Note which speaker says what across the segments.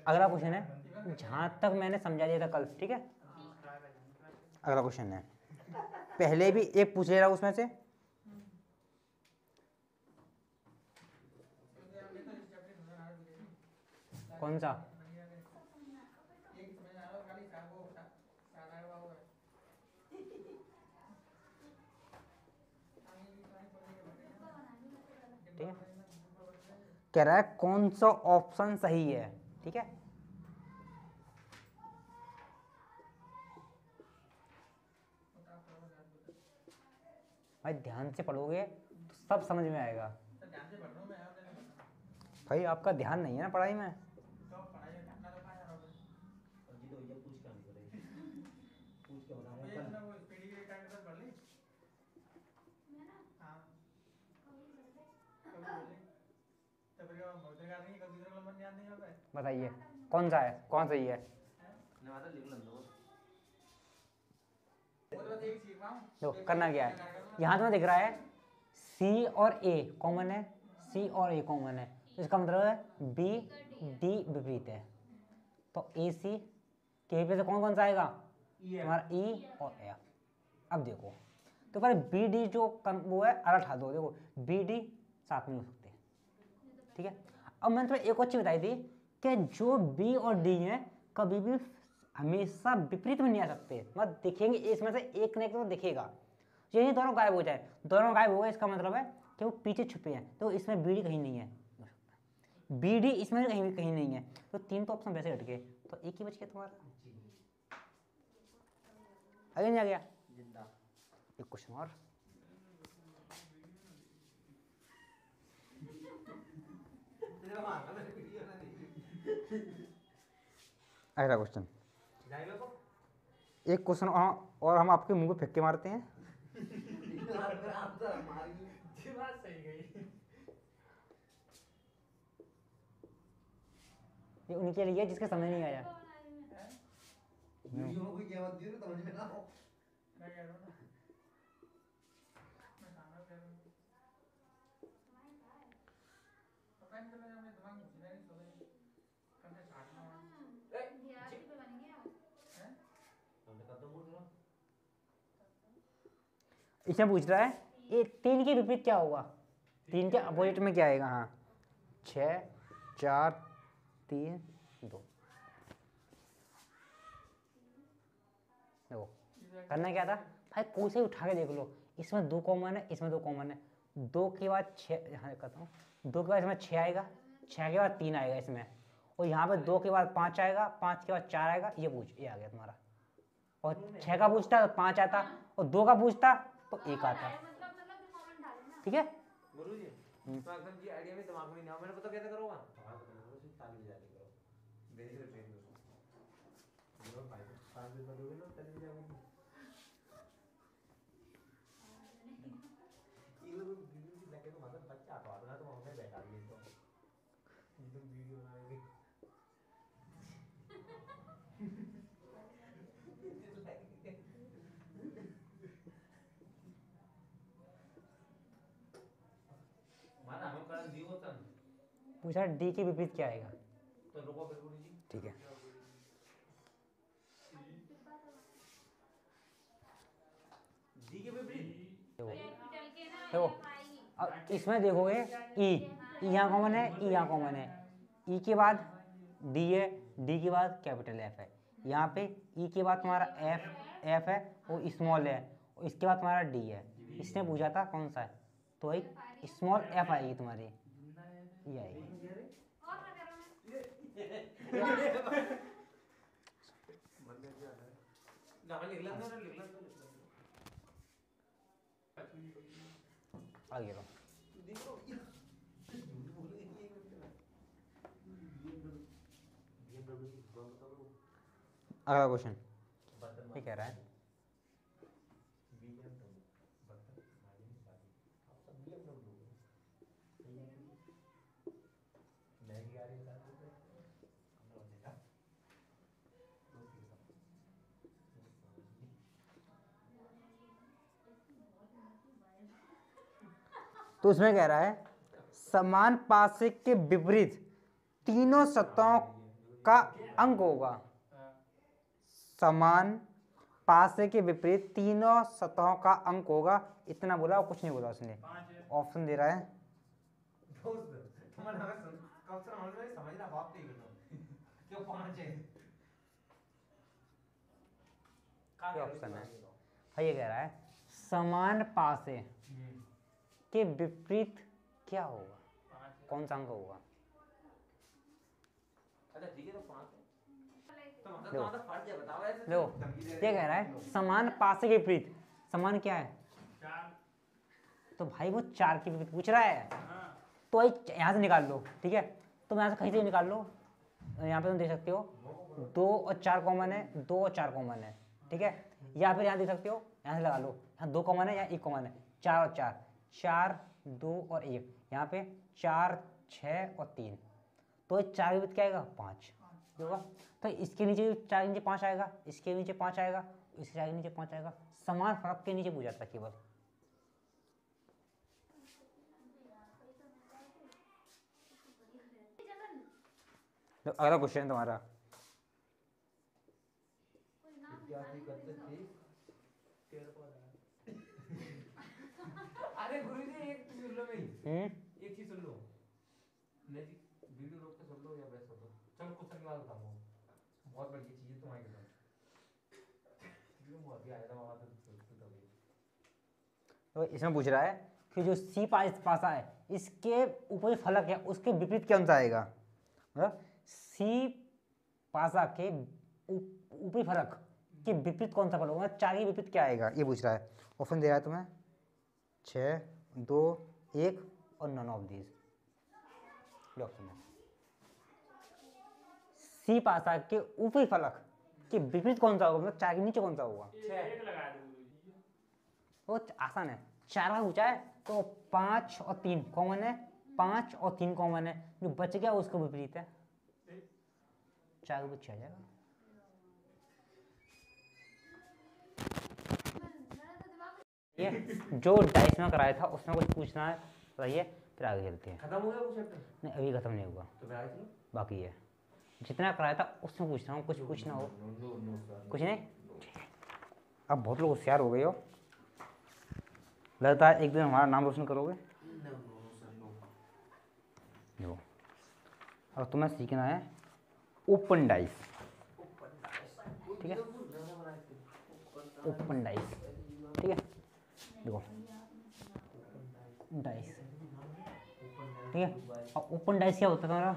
Speaker 1: अगला क्वेश्चन है, जहां तक मैंने समझा दिया था कल, ठीक है। अगला क्वेश्चन है, पहले भी एक पूछ ले रहा हूं उसमें से। कौन सा? ठीक है, कह रहा है कौन सा ऑप्शन सही है, ठीक है। भाई ध्यान से पढ़ोगे तो सब समझ में आएगा। भाई आपका ध्यान नहीं है ना पढ़ाई में। बताइए कौन सा है, कौन सही है? देखो करना क्या है, यहाँ तुम्हें दिख रहा है सी और ए कॉमन है, सी और ए कॉमन है, तो इसका मतलब है बी डी विपरीत है। तो ए सी के पे से कौन कौन सा आएगा? तुम्हारा ई और एफ। अब देखो तो पहले बी डी जो वो है अलग हटा दो, देखो बी डी साथ में हो सकते हैं, ठीक है। अब मैंने तुम्हें एक और चीज बताई थी कि जो बी और डी है कभी भी हमेशा विपरीत में नहीं आ सकते, मतलब दिखेंगे इसमें से एक न एक तो दिखेगा, यही दोनों गायब हो जाए, दोनों गायब हो गए इसका मतलब है कि वो पीछे छुपे हैं, तो इसमें बी डी कहीं नहीं है, बी डी इसमें कहीं कहीं नहीं है, तो तीन तो ऑप्शन वैसे हट गए, तो एक ही बच गया तुम्हारा। आगे नहीं आ गया? एक क्वेश्चन और, अगला क्वेश्चन, एक क्वेश्चन और हम आपके मुंह पे फेंक के मारते हैं। ये उनके लिए जिसके समझ नहीं आया। इसमें पूछ रहा है ये तीन के विपरीत क्या होगा, तीन के अपोजिट में क्या आएगा? हाँ 6 4 3 2। देखो करना क्या था भाई, कोई से उठा के देख लो, इसमें 2 कॉमन है, इसमें 2 कॉमन है, 2 के बाद 6, यहाँ कहता हूँ 2 के बाद इसमें 6 आएगा, 6 के बाद 3 आएगा इसमें, और यहाँ पे 2 के बाद 5 आएगा, 5 के बाद 4 आएगा, ये आ गया तुम्हारा। और 6 का पूछता तो 5 आता, और 2 का पूछता तो 1 आता, ठीक है। आइडिया में दिमाग में नहीं आ, मैंने पता कैसे करोगा, पूछा डी के विपरीत क्या आएगा, तो रुको फिर गुरुजी, ठीक है। डी के विपरीत देखो, अब इसमें देखोगे ई यहाँ कॉमन है, ई यहाँ कॉमन है, ई के बाद डी है, डी के बाद कैपिटल एफ है, यहाँ पे ई के बाद तुम्हारा एफ है वो स्मॉल है, और इसके बाद तुम्हारा डी है। इसने पूछा था कौन सा है, तो एक स्मॉल एफ आएगी तुम्हारी, ये आएगी। आगे लो, अगला क्वेश्चन ये कह रहा है तो उसमें कह रहा है समान पार्श्व के विपरीत तीनों सतहों का अंक होगा। समान पासे के विपरीत तीनों सतहों का अंक होगा। इतना बोला और कुछ नहीं बोला उसने। ऑप्शन दे रहा है। क्या ऑप्शन है? हाँ, ये कह रहा है समान पासे के विपरीत क्या होगा, कौन सा अंक होगा? देखो ये कह रहा है समान पासे के विपरीत। समान क्या है? तो भाई वो 4 के विपरीत पूछ रहा है। तो यहाँ से निकाल लो, ठीक है। तुम यहाँ से कहीं से निकाल लो। यहाँ पे तुम देख सकते हो 2 और 4 कॉमन है, 2 और 4 कॉमन है, ठीक है। या फिर यहाँ देख सकते हो, यहाँ से लगा लो, यहाँ 2 कॉमन है, यहाँ 1 कॉमन है। 4 और 4, 4 2 और 1, यहाँ पे 4 6 और 3। तो 4 के विपरीत क्या आएगा? 5 होगा। तो इसके नीचे 4 के नीचे 5 आएगा, इसके नीचे 5 आएगा, इसके 4 के नीचे 5 आएगा। समान फर्क के नीचे पूछा था केवल। तो अगला क्वेश्चन तुम्हारा।
Speaker 2: अरे गुरुजी एक चीज सुन लो मेरी। एक चीज सुन लो। वीडियो रोक के सुन लो या बस सुन लो। चलो क्वेश्चन की बात बताऊं। बहुत बड़ी चीज है तुम्हारे लिए। ये बहुत ही आया था वहां
Speaker 1: तो इसमें पूछ रहा है कि जो सी पासा है इसके ऊपर फलक है उसके विपरीत कौन सा आएगा। मतलब सी पासा के ऊपरी फलक के विपरीत कौन सा फलक होगा, 4 के विपरीत क्या आएगा, ये पूछ रहा है। ऑप्शन दे रहा है तुम्हें 6 2 1 और नन ऑफ दीज। सी पासा के ऊपरी फलक के विपरीत कौन सा होगा, मतलब 4 के नीचे कौन सा होगा। वो आसान है। 4 का पूछा है तो 5 और 3 कॉमन है, 5 और 3 कॉमन है, जो बच गया उसका विपरीत है। 4 के पूछा जाएगा। ये जो डाइस में कराया था उसमें कुछ पूछना है बताइए, फिर आगे चलते हैं।
Speaker 2: खत्म हो गया वो चैप्टर?
Speaker 1: नहीं अभी खत्म नहीं हुआ,
Speaker 2: तो फिर आगे चलो।
Speaker 1: बाकी है। जितना कराया था उसमें पूछ रहा हूँ, कुछ पूछना हो। कुछ नहीं, अब बहुत लोग होशियार हो गए हो, लगता है एक दिन हमारा नाम रोशन करोगे। देखो अब तुम्हें सीखना है ओपन डाइस, ठीक है। ओपन डाइस, ठीक है। देखो डाइस, ठीक है। अब ओपन डाइस क्या होता है तुम्हारा,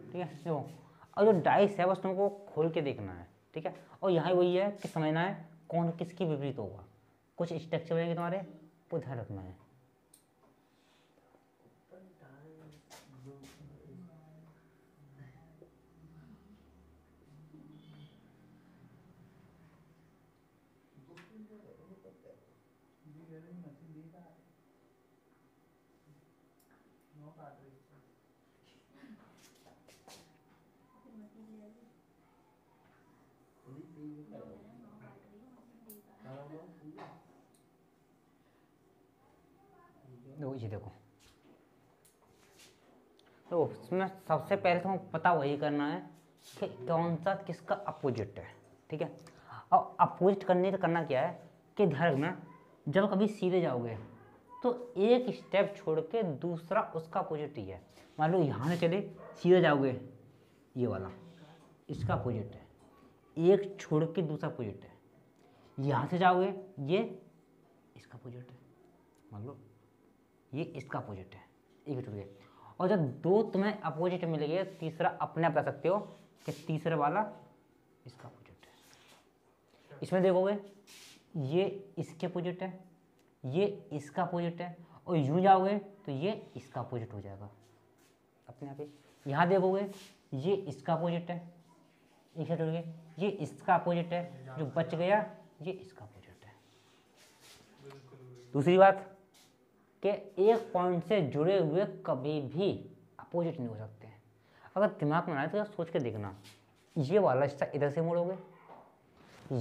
Speaker 1: ठीक है। देखो और जो डाइस है बस तुमको खोल के देखना है, ठीक है। और यहाँ वही है कि समझना है कौन किसके विपरीत होगा। कुछ स्ट्रक्चर बनेंगे तुम्हारे, वो ध्यान रखना है। देखो ये देखो, तो उसमें सबसे पहले तो पता वही करना है कि कौन सा किसका अपोजिट है, ठीक है। और अपोजिट करने का करना क्या है कि ध्यान रखना, जब कभी सीधे जाओगे तो एक स्टेप छोड़ के दूसरा उसका अपोजिट ही है। मान लो यहाँ से चले सीधे जाओगे, ये वाला इसका अपोजिट है, एक छोड़ के दूसरा अपोजिट है। यहाँ से जाओगे ये इसका अपोजिट है, मान लो ये इसका अपोजिट है, एक छोड़ के। और जब 2 तुम्हें अपोजिट मिल गए, तीसरा अपने आप ला सकते हो कि तीसरा वाला इसका अपोजिट है। इसमें देखोगे ये इसके अपोजिट है, ये इसका अपोजिट है, और यूं जाओगे तो ये इसका अपोजिट हो जाएगा अपने आप ही। यहाँ देखोगे ये इसका अपोजिट है, एक साइड छोड़ के ये इसका अपोजिट है, जो बच गया ये इसका अपोजिट है। दूसरी बात कि एक पॉइंट से जुड़े हुए कभी भी अपोजिट नहीं हो सकते हैं। अगर दिमाग में आए तो सोच के देखना, ये वाला हिस्सा इधर से मोड़ोगे,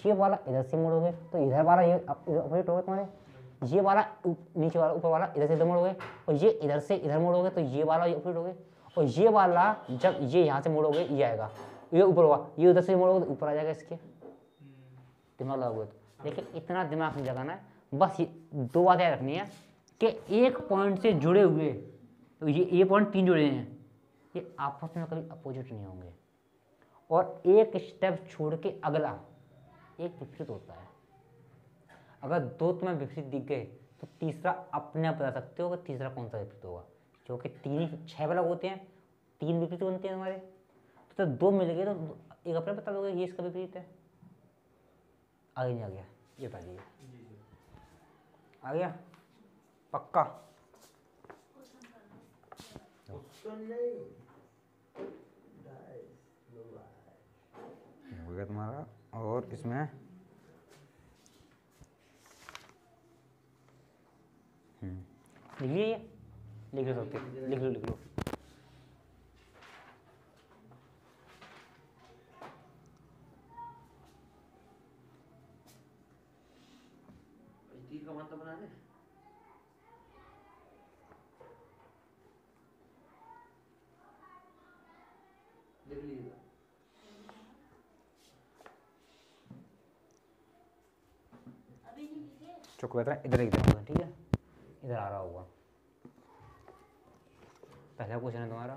Speaker 1: ये वाला इधर से मोड़ोगे तो इधर वाला ये अपोजिट होगा तुम्हारे, ये वाला नीचे वाला ऊपर वाला इधर से इधर मोड़ोगे, और ये इधर से इधर मोड़ोगे तो ये वाला ये ऊपर होगे, और ये वाला जब ये यहाँ से मोड़ोगे ये आएगा, ये ऊपर होगा, ये उधर से मोड़ोगे तो ऊपर आ जाएगा इसके। दिमाग लगाओगे तो देखिए इतना दिमाग नहीं लगाना है, बस ये 2 बातें याद रखनी है कि एक पॉइंट से जुड़े हुए, तो ये पॉइंट 3 जुड़े हैं, ये आपस में कभी अपोजिट नहीं होंगे, और एक स्टेप छोड़ के अगला एक विपरीत होता है। अगर 2 तुम्हें विपरीत दिख गए तो तीसरा अपने आप बता सकते हो कि तीसरा कौन सा विपरीत होगा, क्योंकि 6 अलग होते हैं, 3 विपरीत बनते हैं हमारे, तो 2 मिल गए तो एक अपने बता दोगे ये इसका विपरीत है। आगे नहीं आ गया, ये बता दीजिए आ गया पक्का। हो गया तुम्हारा, और इसमें लिख लीजिए, लिख लो सकते, लिख लो लिख लो।
Speaker 2: तीर का मतलब बना दे, लिख लीजिएगा।
Speaker 1: चुप बैठा, इधर लिख देना, ठीक है, इधर आ रहा होगा। पहला क्वेश्चन है तुम्हारा,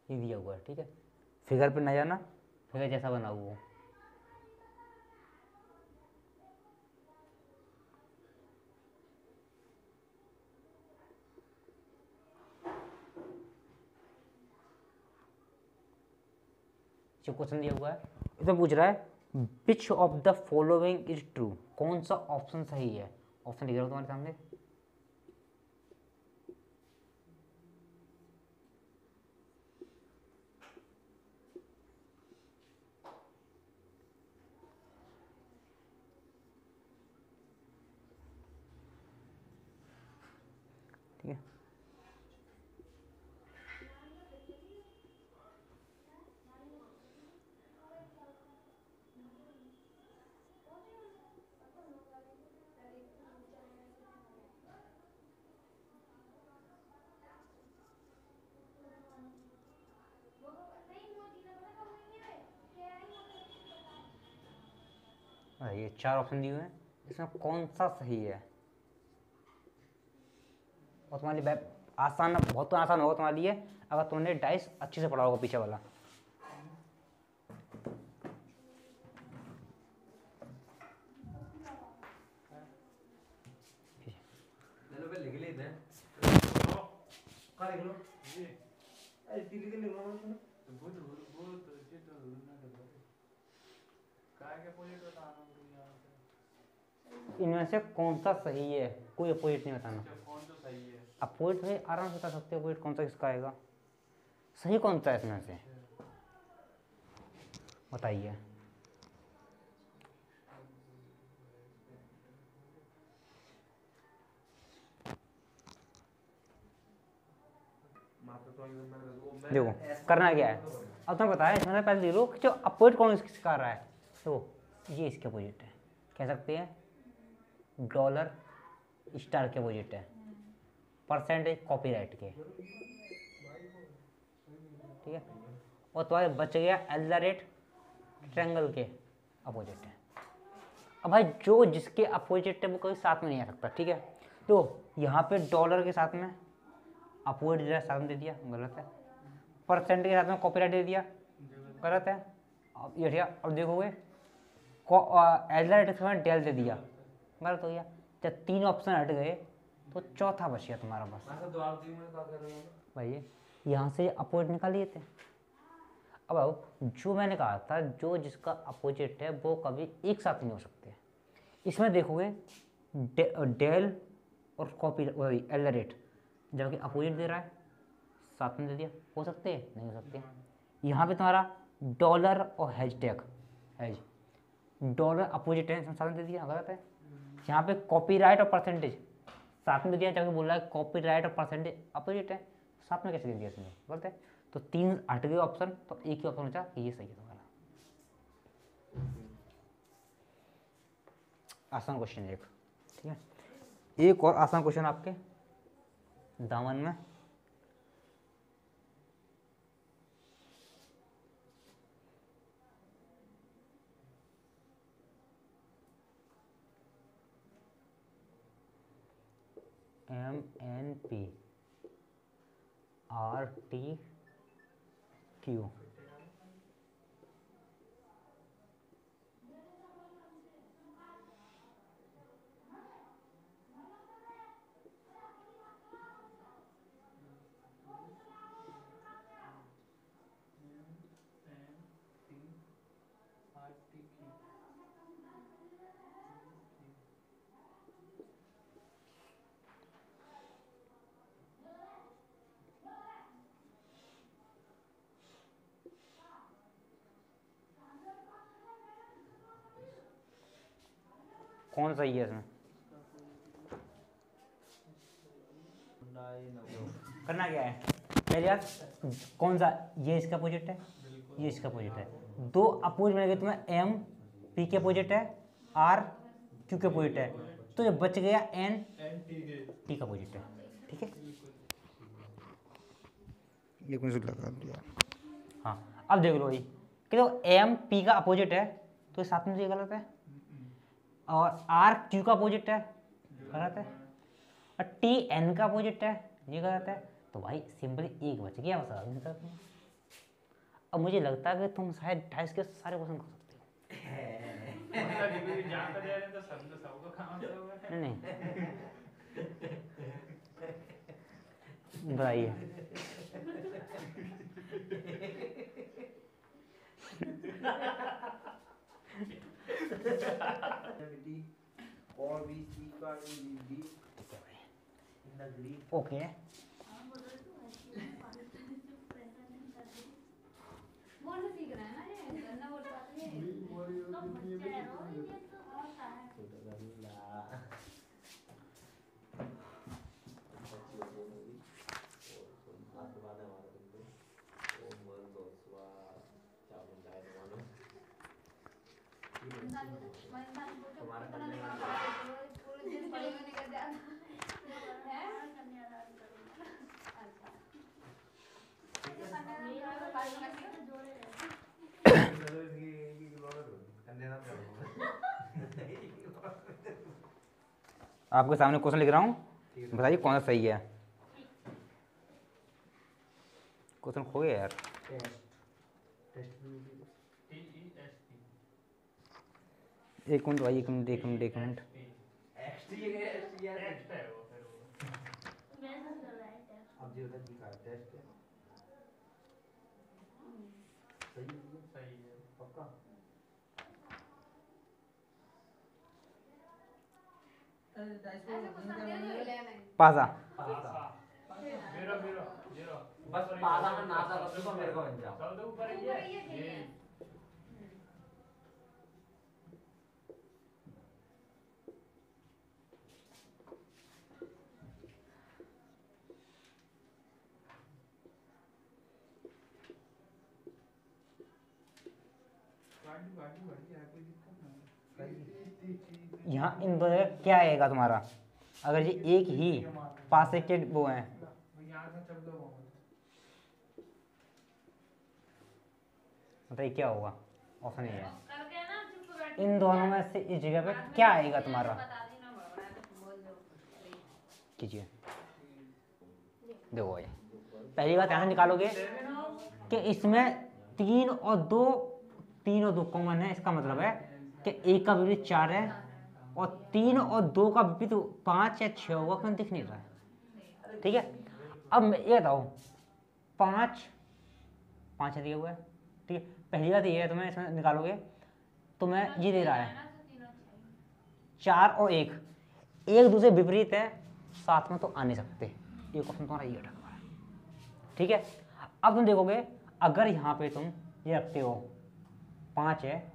Speaker 1: ये दिया हुआ है, ठीक है, फिगर पे ना जाना, फिगर जैसा बना हुआ हो। जो क्वेश्चन दिया हुआ है इसमें पूछ रहा है which of the following is true, कौन सा ऑप्शन सही है। ऑप्शन लिख रहा हूँ तुम्हारे सामने, ठीक है। ये 4 ऑप्शन दिए हुए हैं, इसमें कौन सा सही है। और तुम्हारे लिए आसान, बहुत तो आसान होगा तुम्हारे लिए अगर तुमने डाइस अच्छे से पढ़ा होगा पीछे वाला।
Speaker 2: चलो पे लिख लेते हैं, कहाँ लिख लो ये, अरे तीर के लिख लो ना, वो तो ये तो ना कर दो, काय के अपोजिट बताना
Speaker 1: इनमें से कौन सा सही है, कोई अपोजिट नहीं बताना।
Speaker 2: कौन सा सही है,
Speaker 1: अपोजिट में आराम से बता सकते हो, अपोजिट कौन सा किसका आएगा, सही कौन सा है इसमें से बताइए। देखो करना क्या है, अब तुम्हें बताया इसमें पहले देख लो कि जो अपोजिट कौन किसका आ रहा है, तो ये इसके अपोजिट है, कह सकते हैं डॉलर स्टार के अपोजिट है, परसेंटेज कॉपीराइट के, ठीक है, और तुम्हारे बच गया एल्डरेट ट्रायंगल के अपोजिट है। अब भाई जो जिसके अपोजिट है वो कभी साथ में नहीं आ सकता, ठीक है। तो यहाँ पे डॉलर के साथ में अपोजिट साथ में दे दिया, गलत है। परसेंट के साथ में कॉपीराइट दे दिया, गलत है। अब ये ठीक है, अब देखोगे एल्डरेट के साथ डेल दे दिया, गलत हो गया। जब 3 ऑप्शन हट गए तो चौथा बच गया तुम्हारा बस। भाई यहाँ से अपोजिट निकाल लिए थे। अब आओ, जो मैंने कहा था जो जिसका अपोजिट है वो कभी एक साथ नहीं हो सकते। इसमें देखोगे डेल और कॉपी एल्डरेट जबकि अपोजिट दे रहा है, साथ में दे दिया, हो सकते हैं नहीं हो सकते। यहाँ पे तुम्हारा डॉलर और हैशटैग हैज, डॉलर अपोजिट है, साथ में दे दिया, गलत है। यहाँ पे कॉपीराइट और परसेंटेज साथ में दे दिया, जबकि बोल रहा है कॉपीराइट और परसेंटेज अपोजिट है, साथ में कैसे दे दिया इसने, गलत है। तो 3 हट गए ऑप्शन, तो एक ही ऑप्शन बचा, ये सही है तुम्हारा। आसान क्वेश्चन एक, ठीक है। एक और आसान क्वेश्चन आपके दामन में। MNP RTQ कौन सही है इसमें? करना क्या है पहले यार, कौन सा, ये इसका अपोजिट है, ये इसका अपोजिट है, दो अपोजिट मिलेंगे तुम्हें, एम पी के अपोजिट है, आर क्यू के अपोजिट है, तो जो बच गया एन टी का अपोजिट है, ठीक है। ये कौन सा लगा दिया? हाँ अब देख लो भाई कि तो एम पी का अपोजिट है, तो साथ में ये गलत है, और आर क्यू का अपोजिट है, गलत है, और टी एन का अपोजिट है, ये गलत है। तो भाई सिंपली एक बच गया, बस आगे निकल तुम। अब मुझे लगता है कि तुम शायद 28 के सारे क्वेश्चन कर सकते हो। नहीं बताइए। ओके आपके सामने क्वेश्चन लिख रहा हूँ, बताइए कौन सा सही है। क्वेश्चन खो गया यार। एक मिनट भाई, एक मिनट एक मिनट एक मिनट। पासा
Speaker 2: बस पाला में ना था तो मेरे को बन जाओ। सब तो ऊपर ही है ये।
Speaker 1: यहाँ इन दो जगह क्या आएगा तुम्हारा, अगर ये एक ही पासे के वो हैं, बताइए क्या होगा, ऑप्शन ये है। इन दोनों में से इस जगह पे क्या आएगा तुम्हारा, कीजिए। देखो भाई पहली बात यहाँ से निकालोगे कि इसमें 3 और 2 कॉमन है, इसका मतलब है कि एक का विपरीत 4 है, और 3 और 2 का विपरीत 5 या 6 होगा, क्यों दिख नहीं रहा है, ठीक है। अब ये बताओ 5 दिया हुआ है, ठीक है। पहली बात ये है, तुम्हें इसमें निकालोगे तुम्हें ये दे रहा है 4 और 1 एक दूसरे विपरीत है, साथ में तो आ नहीं सकते, एक ऑप्शन तुम्हारा ये रखा है, ठीक है। अब तुम देखोगे अगर यहाँ पे तुम ये रखते हो 5 है,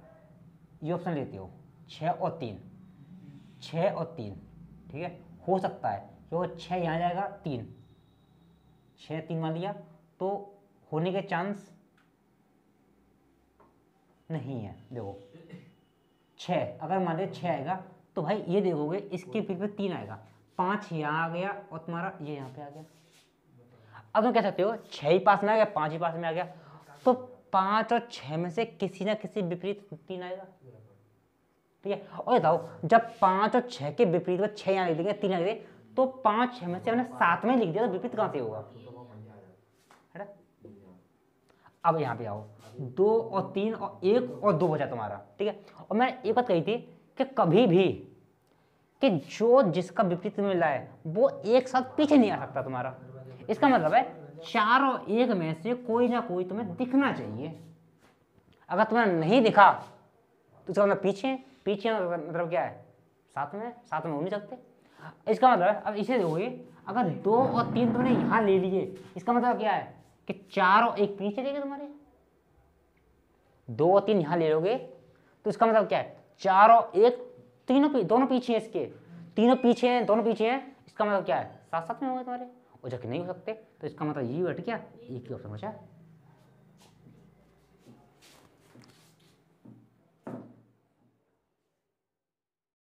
Speaker 1: ये ऑप्शन लेते हो 6 और 3, ठीक है, हो सकता है क्योंकि 6 यहाँ जाएगा 3, 6 3 मान लिया तो होने के चांस नहीं है। देखो 6, अगर मान लीजिए 6 आएगा तो भाई ये देखोगे इसके फिर पे 3 आएगा, 5 यहाँ आ गया और तुम्हारा ये यहाँ पे आ गया। अब तुम कह सकते हो 6 ही पास में आ गया, 5 ही पास में आ गया, तो 5 और 6 में से किसी ना किसी विपरीत 3 आएगा। ठीक है, और बताओ जब 5 और 6 के विपरीत में 6 यहाँ लिख देंगे, 3 यहाँ लिख देंगे, तो 5 6 में से हमने 7 में लिख दिया, तो विपरीत कहाँ से होगा? है ना? अब यहाँ पे आओ, 2 और 3 और 1 और 2 बचा तुम्हारा। ठीक है, और मैंने एक बात कही थी कि कभी भी कि जो जिसका विपरीत में मिला है वो एक साथ पीछे नहीं आ सकता तुम्हारा। इसका मतलब है 4 और 1 में से कोई ना कोई तुम्हें दिखना चाहिए। अगर तुम्हें नहीं दिखा तो इसका मतलब पीछे मतलब क्या है? साथ में हो नहीं सकते। इसका मतलब अब इसे देखोगे, अगर 2 और 3 तुमने यहाँ ले लिए, इसका मतलब क्या है कि 4 और 1 पीछे चलेंगे तुम्हारे। 2 और 3 यहाँ ले लोगे तो इसका मतलब क्या है? 4 और 1 दोनों पीछे हैं, इसके तीनों पीछे हैं, दोनों पीछे हैं, इसका मतलब क्या है? साथ में होंगे तुम्हारे। और जबकि नहीं हो सकते तो इसका मतलब ये बैठ गया, एक ही ऑप्शन बचा।